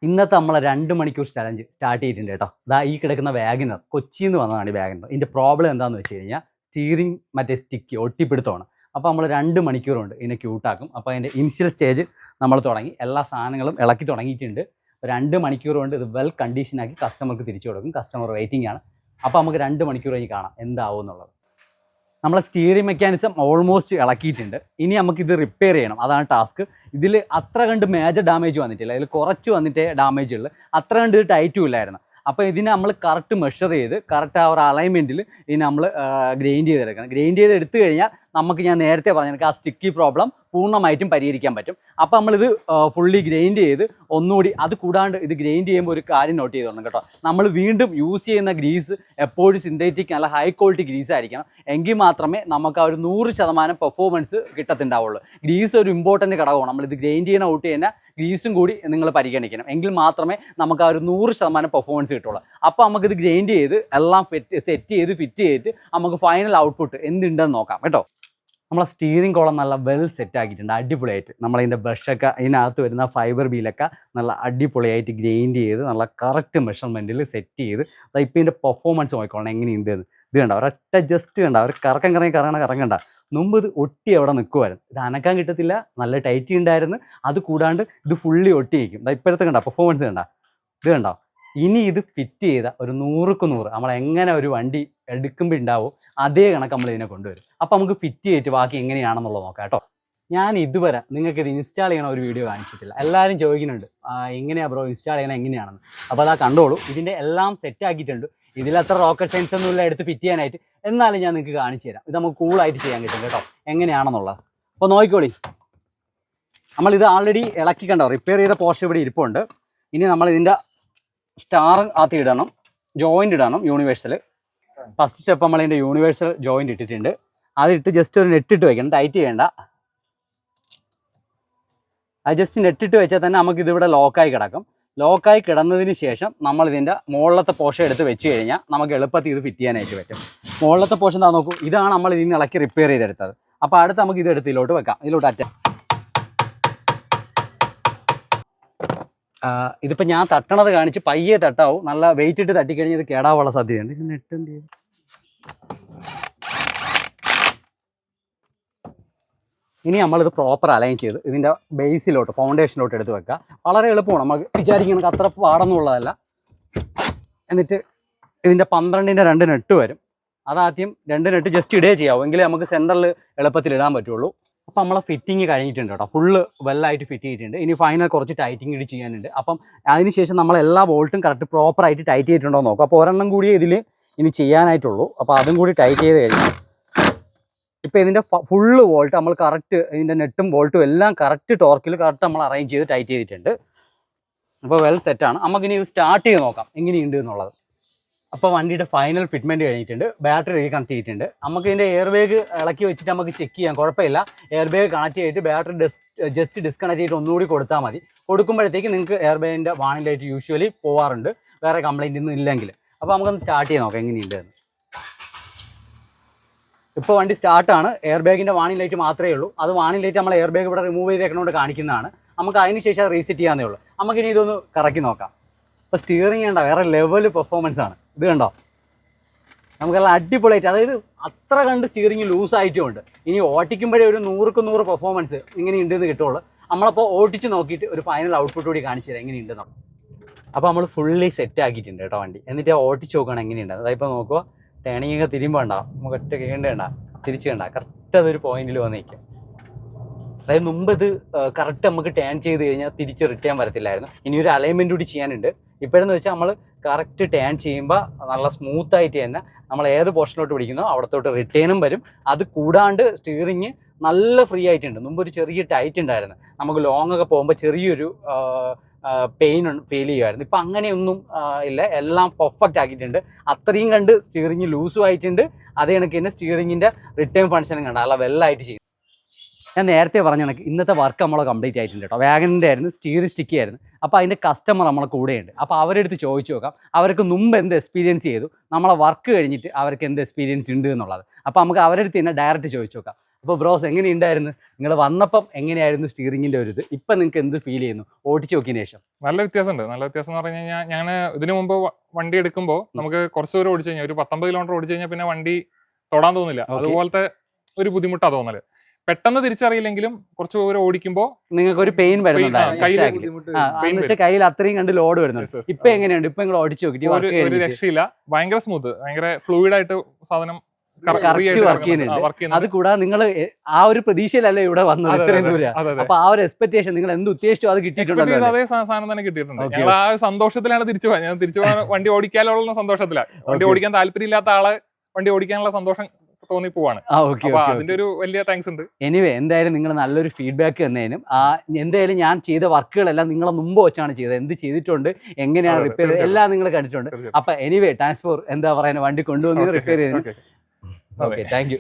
ഇന്നത്തെ നമ്മളെ 2 മണിക്കൂർ ചലഞ്ച് സ്റ്റാർട്ട് ചെയ്തിട്ടുണ്ട് കേട്ടോ. ദാ ഈ കിടക്കുന്ന വാഗനർ കൊച്ചിയിൽ നിന്ന് വന്നതാണ് ഈ വാഗനർ. ഇതിൻ്റെ പ്രോബ്ലം എന്താണെന്ന് വെച്ച് കഴിഞ്ഞാൽ സ്റ്റിയറിംഗ് മറ്റേ സ്റ്റിക്ക് ഒട്ടിപ്പിടുത്തമാണ്. അപ്പോൾ നമ്മൾ 2 മണിക്കൂർ കൊണ്ട് ഇതിനെ ക്യൂട്ടാക്കും. അപ്പോൾ അതിൻ്റെ ഇനിഷ്യൽ സ്റ്റേജ് നമ്മൾ തുടങ്ങി, എല്ലാ സാധനങ്ങളും ഇളക്കി തുടങ്ങിയിട്ടുണ്ട്. 2 മണിക്കൂർ കൊണ്ട് ഇത് വെൽ കണ്ടീഷനാക്കി കസ്റ്റമർക്ക് തിരിച്ചു കൊടുക്കും. കസ്റ്റമർ വെയിറ്റിംഗ് ആണ്. അപ്പോൾ നമുക്ക് 2 മണിക്കൂർ കഴിഞ്ഞ് കാണാം എന്താവും എന്നുള്ളത്. നമ്മളെ സ്റ്റിയറിംഗ് മെക്കാനിസം ഓൾമോസ്റ്റ് ഇളക്കിയിട്ടുണ്ട്. ഇനി നമുക്കിത് റിപ്പയർ ചെയ്യണം, അതാണ് ടാസ്ക്. ഇതിൽ അത്ര കണ്ട് മേജർ ഡാമേജ് വന്നിട്ടില്ല, ഇതിൽ കുറച്ച് വന്നിട്ടേ ഡാമേജ് ഉള്ളൂ. അത്ര കണ്ട് ഇത് ടൈറ്റും ഇല്ലായിരുന്നു. അപ്പോൾ ഇതിനെ നമ്മൾ കറക്റ്റ് മെഷർ ചെയ്ത് കറക്റ്റ് ആ ഒരു അലൈൻമെൻറ്റിൽ ഇതിനെ നമ്മൾ ഗ്രൈൻഡ് ചെയ്തെടുക്കണം. ഗ്രൈൻഡ് ചെയ്ത് എടുത്തു കഴിഞ്ഞാൽ നമുക്ക്, ഞാൻ നേരത്തെ പറഞ്ഞ ആ സ്റ്റിക്കി പ്രോബ്ലം പൂർണ്ണമായിട്ടും പരിഹരിക്കാൻ പറ്റും. അപ്പോൾ നമ്മളിത് ഫുള്ളി ഗ്രൈൻഡ് ചെയ്ത് ഒന്നുകൂടി, അത് കൂടാണ്ട് ഇത് ഗ്രൈൻഡ് ചെയ്യുമ്പോൾ ഒരു കാര്യം നോട്ട് ചെയ്തോണം കേട്ടോ. നമ്മൾ വീണ്ടും യൂസ് ചെയ്യുന്ന ഗ്രീസ് എപ്പോഴും സിന്തറ്റിക് നല്ല ഹൈ ക്വാളിറ്റി ഗ്രീസ് ആയിരിക്കണം. എങ്കിൽ മാത്രമേ നമുക്ക് ആ ഒരു 100% പെർഫോമൻസ് കിട്ടത്തുണ്ടാവുള്ളൂ. ഗ്രീസ് ഒരു ഇമ്പോർട്ടൻറ്റ് ഘടകമാണ്. നമ്മളിത് ഗ്രൈൻഡ് ചെയ്യണ ഔട്ട് ചെയ്യുന്ന ഗ്രീസും കൂടി നിങ്ങൾ പരിഗണിക്കണം. എങ്കിൽ മാത്രമേ നമുക്ക് ആ ഒരു 100% പെർഫോമൻസ് കിട്ടുള്ളൂ. അപ്പോൾ നമുക്കിത് ഗ്രൈൻഡ് ചെയ്ത് എല്ലാം സെറ്റ് ചെയ്ത് ഫിറ്റ് ചെയ്തിട്ട് നമുക്ക് ഫൈനൽ ഔട്ട്പുട്ട് എന്തുണ്ടെന്ന് നോക്കാം കേട്ടോ. നമ്മളെ സ്റ്റിയറിംഗ് കോളം നല്ല വെൽ സെറ്റ് ആക്കിയിട്ടുണ്ട്, അടിപൊളിയായിട്ട്. നമ്മളതിൻ്റെ ബ്രഷൊക്കെ ഇതിനകത്ത് വരുന്ന ഫൈബർ ബീലൊക്കെ നല്ല അടിപൊളിയായിട്ട് ഗ്രൈൻഡ് ചെയ്ത് നല്ല കറക്റ്റ് മെഷർമെൻറ്റിൽ സെറ്റ് ചെയ്ത് ഇപ്പോൾ ഇതിൻ്റെ പെർഫോമൻസ് നോക്കിക്കോളണം എങ്ങനെയുണ്ട് എന്ന്. ഇത് കണ്ട ഒരൊറ്റ ജസ്റ്റ് കണ്ട ഒരു കറങ്ങണ്ട. മുമ്പ് ഇത് ഒട്ടി അവിടെ നിൽക്കുമായിരുന്നു, ഇത് അനക്കാൻ കിട്ടത്തില്ല, നല്ല ടൈറ്റ് ഉണ്ടായിരുന്നു. അത് കൂടാണ്ട് ഇത് ഫുള്ളി ഒട്ടി വയ്ക്കും. ഇപ്പോഴത്തെ കണ്ട പെർഫോമൻസ് കണ്ട, ഇത് കണ്ടോ. ഇനി ഇത് ഫിറ്റ് ചെയ്ത ഒരു 100ക്ക് 100 നമ്മളെങ്ങനെ ഒരു വണ്ടി എടുക്കുമ്പോൾ ഉണ്ടാവും അതേ കണക്ക് നമ്മൾ ഇതിനെ കൊണ്ടുവരും. അപ്പോൾ നമുക്ക് ഫിറ്റ് ചെയ്തിട്ട് ബാക്കി എങ്ങനെയാണെന്നുള്ളത് നോക്കാം കേട്ടോ. ഞാൻ ഇതുവരെ നിങ്ങൾക്ക് ഇത് ഇൻസ്റ്റാൾ ചെയ്യണ ഒരു വീഡിയോ കാണിച്ചിട്ടില്ല. എല്ലാവരും ചോദിക്കുന്നുണ്ട് എങ്ങനെയാണ് ബ്രോ ഇൻസ്റ്റാൾ ചെയ്യണം എങ്ങനെയാണെന്ന്. അപ്പോൾ അതാ കണ്ടോളൂ, ഇതിൻ്റെ എല്ലാം സെറ്റ് ആക്കിയിട്ടുണ്ട്. ഇതിലത്ര റോക്കറ്റ് സയൻസ് ഒന്നും ഇല്ല എടുത്ത് ഫിറ്റ് ചെയ്യാനായിട്ട്. എന്നാലും ഞാൻ നിങ്ങൾക്ക് കാണിച്ചു തരാം. ഇത് നമുക്ക് കൂളായിട്ട് ചെയ്യാൻ കിട്ടും കേട്ടോ എങ്ങനെയാണെന്നുള്ളത്. അപ്പോൾ നോക്കിക്കോളി, നമ്മളിത് ആൾറെഡി ഇളക്കി കണ്ടോ, റിപ്പയർ ചെയ്ത പോർഷൻ ഇവിടെ ഇരിപ്പുണ്ട്. ഇനി നമ്മൾ ഇതിൻ്റെ സ്റ്റാർ ആത്തി ഇടണം, ജോയിൻ്റ് ഇടണം യൂണിവേഴ്സൽ. ഫസ്റ്റ് സ്റ്റെപ്പ് നമ്മൾ ഇതിൻ്റെ യൂണിവേഴ്സൽ ജോയിൻ്റ് ഇട്ടിട്ടുണ്ട്. അതിട്ട് ജസ്റ്റ് ഒരു നെറ്റിട്ട് വെക്കണം, ടൈറ്റ് ചെയ്യേണ്ട. അത് ജസ്റ്റ് നെറ്റിട്ട് വെച്ചാൽ തന്നെ നമുക്ക് ഇതിവിടെ ലോക്കായി കിടക്കും. ലോക്കായി കിടന്നതിന് ശേഷം നമ്മൾ ഇതിൻ്റെ മുകളിലത്തെ പോർഷൻ എടുത്ത് വെച്ച് കഴിഞ്ഞാൽ നമുക്ക് എളുപ്പത്തിൽ ഇത് ഫിറ്റ് ചെയ്യാനായിട്ട് പറ്റും. മുകളിലത്തെ പോർഷൻ എന്താ നോക്കൂ, ഇതാണ് നമ്മൾ ഇതിന് ഇളക്കി റിപ്പയർ ചെയ്തെടുത്തത്. അപ്പോൾ അടുത്ത് നമുക്ക് ഇത് എടുത്ത് ഇതിലോട്ട് വെക്കാം. ഇതിലോട്ട് അറ്റ ഇതിപ്പോൾ ഞാൻ തട്ടണത് കാണിച്ച് പയ്യെ തട്ടാവും. നല്ല വെയിറ്റ് ഇട്ട് തട്ടിക്കഴിഞ്ഞാൽ ഇത് കേടാവാനുള്ള സാധ്യതയുണ്ട്. ഇത് നെറ്റ് എന്ത് ചെയ്യും, ഇനി നമ്മളിത് പ്രോപ്പർ അലൈൻ ചെയ്ത് ഇതിൻ്റെ ബേസിലോട്ട് ഫൗണ്ടേഷനിലോട്ട് എടുത്ത് വെക്കുക. വളരെ എളുപ്പമാണ്, നമുക്ക് വിചാരിക്കുന്നത് അത്ര പാടൊന്നുമുള്ളതല്ല. എന്നിട്ട് ഇതിൻ്റെ 12ൻ്റെ 2 നെട്ട് വരും. അതാദ്യം 2 നെട്ട് ജസ്റ്റ് ഇടേ ചെയ്യാവും, എങ്കിലേ നമുക്ക് സെൻറ്ററിൽ എളുപ്പത്തിൽ ഇടാൻ പറ്റുള്ളൂ. അപ്പോൾ നമ്മളെ ഫിറ്റിങ് കഴിഞ്ഞിട്ടുണ്ട് കേട്ടോ, ഫുള്ള് വെല്ലായിട്ട് ഫിറ്റ് ചെയ്തിട്ടുണ്ട്. ഇനി ഫൈനൽ കുറച്ച് ടൈറ്റിങ് ഇടി ചെയ്യാനുണ്ട്. അപ്പം അതിനുശേഷം നമ്മളെല്ലാ ബോൾട്ടും കറക്റ്റ് പ്രോപ്പറായിട്ട് ടൈറ്റ് ചെയ്തിട്ടുണ്ടോ എന്ന് നോക്കും. അപ്പോൾ ഒരെണ്ണം കൂടി ഇതിൽ ഇനി ചെയ്യാനായിട്ടുള്ളൂ. അപ്പോൾ അതും കൂടി ടൈറ്റ് ചെയ്ത് കഴിഞ്ഞാൽ ഇപ്പോൾ ഇതിൻ്റെ ഫുള്ള് ബോൾട്ട് നമ്മൾ കറക്റ്റ്, ഇതിൻ്റെ നെട്ടും ബോൾട്ടും എല്ലാം കറക്റ്റ് ടോർക്കിൽ കറക്റ്റ് നമ്മൾ അറേഞ്ച് ചെയ്ത് ടൈറ്റ് ചെയ്തിട്ടുണ്ട്. അപ്പോൾ വെൽ സെറ്റാണ്. നമുക്കിനി ഇത് സ്റ്റാർട്ട് ചെയ്ത് നോക്കാം എങ്ങനെയുണ്ട് എന്നുള്ളത്. അപ്പോൾ വണ്ടിയുടെ ഫൈനൽ ഫിറ്റ്മെൻറ്റ് കഴിഞ്ഞിട്ടുണ്ട്, ബാറ്ററി കണക്ട് ചെയ്തിട്ടുണ്ട്. നമുക്ക് ഇതിൻ്റെ എയർ ബാഗ് ഇളക്കി വെച്ചിട്ട് നമുക്ക് ചെക്ക് ചെയ്യാം, കുഴപ്പമില്ല. എയർ ബാഗ് കണക്ട് ചെയ്തിട്ട് ബാറ്ററി ജസ്റ്റ് ഡിസ്കണക്ട് ചെയ്തിട്ട് ഒന്നുകൂടി കൊടുത്താൽ മതി. കൊടുക്കുമ്പോഴത്തേക്ക് നിങ്ങൾക്ക് എയർ ബാഗിൻ്റെ വാണിംഗ് ലൈറ്റ് യൂഷ്വലി പോകാറുണ്ട്, വേറെ കംപ്ലൈൻ്റ് ഒന്നും ഇല്ലെങ്കിൽ. അപ്പോൾ നമുക്കൊന്ന് സ്റ്റാർട്ട് ചെയ്ത് നോക്കാം എങ്ങനെയുണ്ട് എന്ന്. ഇപ്പോൾ വണ്ടി സ്റ്റാർട്ടാണ്, എയർ ബാഗിൻ്റെ വാണിംഗ് ലൈറ്റ് മാത്രമേ ഉള്ളൂ. അത് വാണിംഗ് ലൈറ്റ് നമ്മൾ എയർ ബാഗ് ഇവിടെ റിമൂവ് ചെയ്തേക്കണോണ്ട് കാണിക്കുന്നതാണ്. നമുക്ക് അതിന് ശേഷം റീസെറ്റ് ചെയ്യാന്നേ ഉള്ളൂ. നമുക്കിനി ഇതൊന്ന് കറക്കി നോക്കാം. ഇപ്പോൾ സ്റ്റിയറിംഗ് കണ്ടോ, വേറെ ലെവൽ പെർഫോമൻസ് ആണ്. ഇത് കണ്ടോ, നമുക്കെല്ലാം അടിപൊളിയായിട്ട്, അതായത് അത്ര കണ്ട് സ്റ്റിയറിംഗ് ലൂസായിട്ടും ഉണ്ട്. ഇനി ഓട്ടിക്കുമ്പോഴേ ഒരു 100ക്ക് 100 പെർഫോമൻസ് ഇങ്ങനെ ഉണ്ടെന്ന് കിട്ടുള്ളൂ. നമ്മളപ്പോൾ ഓടിച്ച് നോക്കിയിട്ട് ഒരു ഫൈനൽ ഔട്ട്പുട്ട് കൂടി കാണിച്ചു തരാം എങ്ങനെയുണ്ടെന്നോ. അപ്പോൾ നമ്മൾ ഫുള്ളി സെറ്റ് ആക്കിയിട്ടുണ്ട് കേട്ടോ വണ്ടി. എന്നിട്ട് ഓട്ടിച്ച് നോക്കുകയാണ് എങ്ങനെയുണ്ട്. അതായത് ഇപ്പോൾ നോക്കുക, ടേണിങ്ങൊക്കെ തിരിയുമ്പോൾ ഉണ്ടാവും, നമുക്ക് ഒറ്റ കേണ്ട തിരിച്ച് കണ്ട കറക്റ്റ് അതൊരു പോയിന്റിൽ വന്നേക്കും. അതായത് മുമ്പ് ഇത് കറക്റ്റ് നമുക്ക് ടേൺ ചെയ്ത് കഴിഞ്ഞാൽ തിരിച്ച് റിട്ടേൺ വരത്തില്ലായിരുന്നു. ഇനി ഒരു അലൈൻമെൻറ്റ് കൂടി ചെയ്യാനുണ്ട്. ഇപ്പോഴെന്ന് വെച്ചാൽ നമ്മൾ കറക്റ്റ് ടേൺ ചെയ്യുമ്പോൾ നല്ല സ്മൂത്തായിട്ട് തന്നെ നമ്മൾ ഏത് പോർഷനിലോട്ട് പിടിക്കുന്നോ അവിടത്തോട്ട് റിട്ടേണും വരും. അത് കൂടാണ്ട് സ്റ്റിയറിങ് നല്ല ഫ്രീ ആയിട്ടുണ്ട്. മുമ്പ് ഒരു ചെറിയ ടൈറ്റ് ഉണ്ടായിരുന്നു, നമുക്ക് ലോങ് ഒക്കെ പോകുമ്പോൾ ചെറിയൊരു പെയിൻ ഫീൽ ചെയ്യുമായിരുന്നു. ഇപ്പം അങ്ങനെയൊന്നും ഇല്ല, എല്ലാം പെർഫെക്റ്റ് ആക്കിയിട്ടുണ്ട്. അത്രയും കണ്ട് സ്റ്റിയറിങ് ലൂസും ആയിട്ടുണ്ട്. അതേ കണക്ക് തന്നെ സ്റ്റിയറിങ്ങിൻ്റെ റിട്ടേൺ ഫങ്ഷനും കണ്ട നല്ല വെല്ലായിട്ട് ചെയ്യും. ഞാൻ നേരത്തെ പറഞ്ഞ കണക്ക് ഇന്നത്തെ വർക്ക് നമ്മൾ കംപ്ലീറ്റ് ആയിട്ടുണ്ട് കേട്ടോ. വാഗണിൻ്റെ ആയിരുന്നു, സ്റ്റിയറിംഗ് സ്റ്റിക്കി ആയിരുന്നു. അപ്പോൾ അതിൻ്റെ കസ്റ്റമർ നമ്മളെ കൂടെയുണ്ട്. അപ്പോൾ അവരെടുത്ത് ചോദിച്ചു നോക്കാം അവർക്ക് മുമ്പ് എന്ത് എക്സ്പീരിയൻസ് ചെയ്തു, നമ്മളെ വർക്ക് കഴിഞ്ഞിട്ട് അവർക്ക് എന്ത് എക്സ്പീരിയൻസ് ഉണ്ട് എന്നുള്ളത്. അപ്പോൾ നമുക്ക് അവരുടെ അടുത്ത് തന്നെ ഡയറക്റ്റ് ചോദിച്ചു നോക്കാം. അപ്പോൾ ബ്രോസ് എങ്ങനെയുണ്ടായിരുന്നു നിങ്ങൾ വന്നപ്പം എങ്ങനെയായിരുന്നു സ്റ്റിയറിംഗിന്റെ ഒരു ഇത് ഇപ്പം നിങ്ങൾക്ക് എന്ത് ഫീൽ ചെയ്യുന്നു ഓടിച്ചു നോക്കിയതിന് ശേഷം? നല്ല വ്യത്യാസമുണ്ട്. നല്ല വ്യത്യാസം എന്ന് പറഞ്ഞു കഴിഞ്ഞാൽ ഞാൻ ഇതിനു മുമ്പ് വണ്ടി എടുക്കുമ്പോൾ നമുക്ക് കുറച്ച് ദൂരം ഓടിച്ചു കഴിഞ്ഞാൽ ഒരു 19 കിലോമീറ്റർ ഓടിച്ചു കഴിഞ്ഞാൽ പിന്നെ വണ്ടി തൊടാൻ തോന്നില്ല. അതുപോലത്തെ ഒരു ബുദ്ധിമുട്ടാണ് തോന്നല്. പെട്ടെന്ന് തിരിച്ചറിയില്ലെങ്കിലും കുറച്ച് ദൂരം ഓടിക്കുമ്പോൾ നിങ്ങൾക്ക് ഒരു പെയിൻ വരുന്നുണ്ടായിരുന്നു, കയ്യിൽ അത്രയും കണ്ട് ലോഡ് വരുന്നുണ്ട്. ഇപ്പൊ എങ്ങനെയുണ്ട്? ഇപ്പൊ നിങ്ങൾ ഓടിച്ചു നോക്കിയിട്ട് ഒരു രക്ഷയില്ല. ഭയങ്കര സ്മൂത്ത്, ഭയങ്കര ഫ്ലൂയിഡ് ആയിട്ട് സാധനം വർക്ക് ചെയ്യുന്നുണ്ട്. അത് കൂടാതെ നിങ്ങൾ ആ ഒരു പ്രതീക്ഷയിലല്ലേ ഇവിടെ വന്നത് ഇത്രയും ദൂരം. അപ്പൊ ആ ഒരു എക്സ്പെക്ടേഷൻ നിങ്ങൾ എന്ത് ഉദ്ദേശിച്ചോ അത് കിട്ടിയിട്ടുണ്ടല്ലോ. അതേ സാധനം തന്നെ കിട്ടിയിട്ടുണ്ട്. ഞങ്ങൾ ആ സന്തോഷത്തിലാണ് തിരിച്ചു പോയത്. ഞാൻ തിരിച്ചു പോകാൻ വണ്ടി ഓടിക്കാനുള്ള സന്തോഷത്തിലാണ്. വണ്ടി ഓടിക്കാൻ താല്പര്യമില്ലാത്ത ആളെ വണ്ടി ഓടിക്കാനുള്ള സന്തോഷം തോന്നി പോവാണ്. അതിന്റെ ഒരു വലിയ താങ്ക്സ് ഉണ്ട്. എനിവേ എന്തായാലും നിങ്ങൾ നല്ലൊരു ഫീഡ്ബാക്ക് തന്നതിനും എന്തായാലും ഞാൻ ചെയ്ത വർക്കുകളെല്ലാം നിങ്ങളെ മുമ്പ് വെച്ചാണ് ചെയ്തത്. എന്ത് ചെയ്തിട്ടുണ്ട്, എങ്ങനെയാണ് റിപ്പയർ ചെയ്തത് എല്ലാം നിങ്ങൾ കണ്ടിട്ടുണ്ട്. അപ്പൊ എനിവേ ട്രാൻസ്പോർട്ട് എന്താ പറയുക, വണ്ടി കൊണ്ടുവന്ന് റിപ്പയർ ചെയ്തതിന് ഓക്കെ, താങ്ക് യു.